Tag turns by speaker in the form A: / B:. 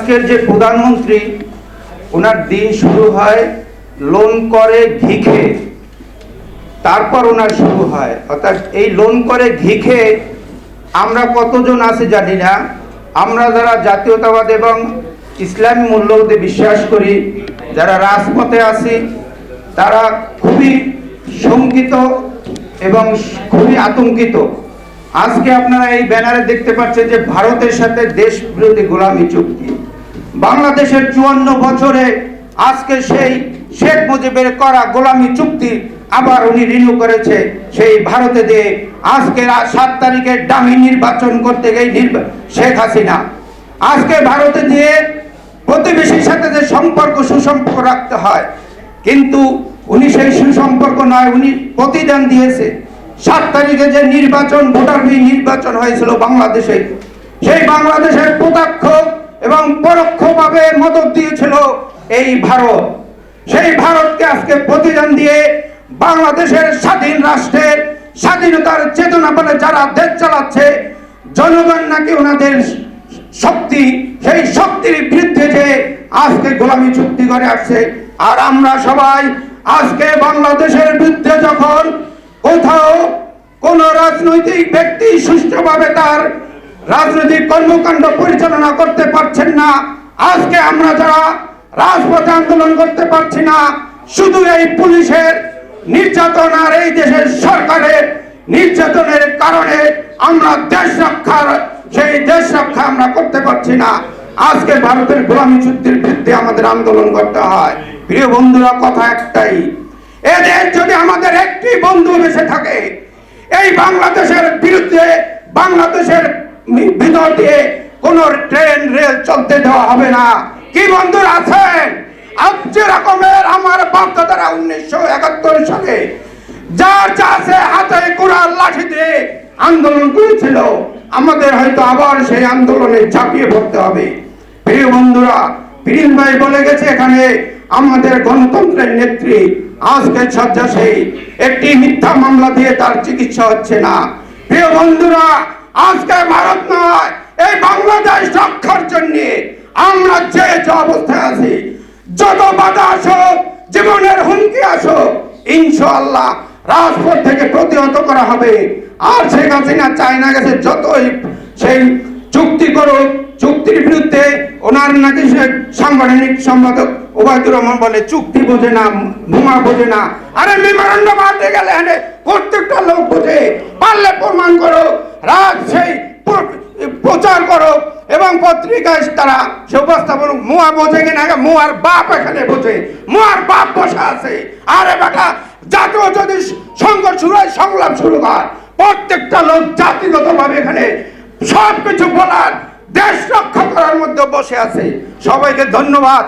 A: আজকের যে প্রধানমন্ত্রী, ওনার দিন শুরু হয় লোন করে ঘি খেয়ে, তারপর ওনার শুরু হয়। অর্থাৎ এই লোন করে ঘি খেয়ে আমরা কতজন আছে জানি না। আমরা যারা জাতীয়তাবাদ এবং ইসলামী মূল্যবোধে বিশ্বাস করি, যারা রাজপথে আছি, তারা খুবই শঙ্কিত এবং খুবই আতঙ্কিত। আজকে আপনারা এই ব্যানারে দেখতে পাচ্ছেন যে ভারতের সাথে দেশ বিরোধী গোলামি চুক্তি, বাংলাদেশের 54 বছরে আজকে সেই শেখ মুজিবের করা গোলামি চুক্তি আবার উনি রিনিউ করেছে সেই ভারতে দিয়ে। আজকে 7 তারিখে ডামি নির্বাচন করতে গিয়ে শেখ হাসিনা আজকে ভারতে দিয়ে প্রতিবেশীর সাথে যে সম্পর্ক সুসম্পর্ক রাখতে হয়, কিন্তু উনি সেই সুসম্পর্ক নয়, উনি প্রতিদান দিয়েছে। 7 তারিখে যে নির্বাচন, ভোটার নির্বাচন হয়েছিল বাংলাদেশে, সেই বাংলাদেশের প্রত্যক্ষ এবং পরোক্ষভাবে মদত দিয়েছিল এই ভারত। সেই ভারতকে আজকে প্রতিদান দিয়ে বাংলাদেশের স্বাধীন রাষ্ট্রের স্বাধীনতার চেতনা বলে যারা দেশ চালাচ্ছে, জনগণ নাকি ওনাদের শক্তি, সেই শক্তির বিরুদ্ধে যে আজকে গোলামি চুক্তি করে আসছে। আর আমরা সবাই আজকে বাংলাদেশের বিরুদ্ধে যখন কোথাও কোন রাজনৈতিক ব্যক্তি সুষ্ঠুভাবে তার রাজনৈতিক কর্মকাণ্ড পরিচালনা করতে পারছেন না, আজকে আমরা যারা রাজপথে আন্দোলন করতে পারছি না, শুধু এই পুলিশের নির্যাতন আর এই দেশের সরকারের নির্যাতনের কারণে আমরা দেশ রক্ষার সেই দেশ রক্ষা আমরা করতে পারছি না। আজকে ভারতের গোলামি চুক্তির বিরুদ্ধে আমাদের আন্দোলন করতে হয়। প্রিয় বন্ধুরা, কথা একটাই, এদের যদি আমাদের একটি বন্ধু বেঁচে থাকে, এই বাংলাদেশের বিরুদ্ধে বাংলাদেশের ভিতর দিয়ে কোন ট্রেন রেল চলতে দেওয়া হবে না। কি বন্ধুরা আছেন? যে রকমের আমার বাপ দাদারা 1971 সালে যার চাষে হাতে কোড়াল লাঠি দিয়ে আন্দোলন করেছিল, আমাদের হয়তো আবার সেই আন্দোলনে ঝাঁপিয়ে পড়তে হবে। প্রিয় বন্ধুরা, প্রিয় ভাই বলে গেছে এখানে আমাদের গণতন্ত্রের নেত্রী আজকে শয্যাশায়ী, একটি মিথ্যা মামলা দিয়ে তার চিকিৎসা হচ্ছে না। প্রিয় বন্ধুরা, আজকে ভারত নয়, এই বাংলাদেশ রক্ষার জন্য আমরা যে অবস্থায় আছি, যত বাধা আসুক, জীবনের হুমকি আসুক, ইনশাআল্লাহ রাজপথ থেকে প্রতিহত করা হবে। আর শেখ হাসিনা চায়না গেছে যতই সেই চুক্তি করুক, চুক্তির বিরুদ্ধে ওনার নাকি সাংগঠনিক সম্পাদক ওবায়দুর রহমান বলে চুক্তি বোঝে না, বোমা বোঝে না। আরে মেমোরেন্ডাম আনতে গেলে প্রত্যেকটা লোক বোঝে, পারলে প্রমাণ করো, রাজ সেই প্রচার করো এবং পত্রিকায় তারা সে উপস্থাপন। মুয়া বোঝে কিনা? মুয়ার বাপ এখানে বোঝে, মুয়ার বাপ বসে আছে। আরে বেটা, জাতীয় যদি সংঘর্ষ শুরু হয়, সংলাপ শুরু কর। প্রত্যেকটা লোক জাতিগতভাবে এখানে সবকিছু বলার, দেশ রক্ষা করার মধ্যে বসে আছে। সবাইকে ধন্যবাদ।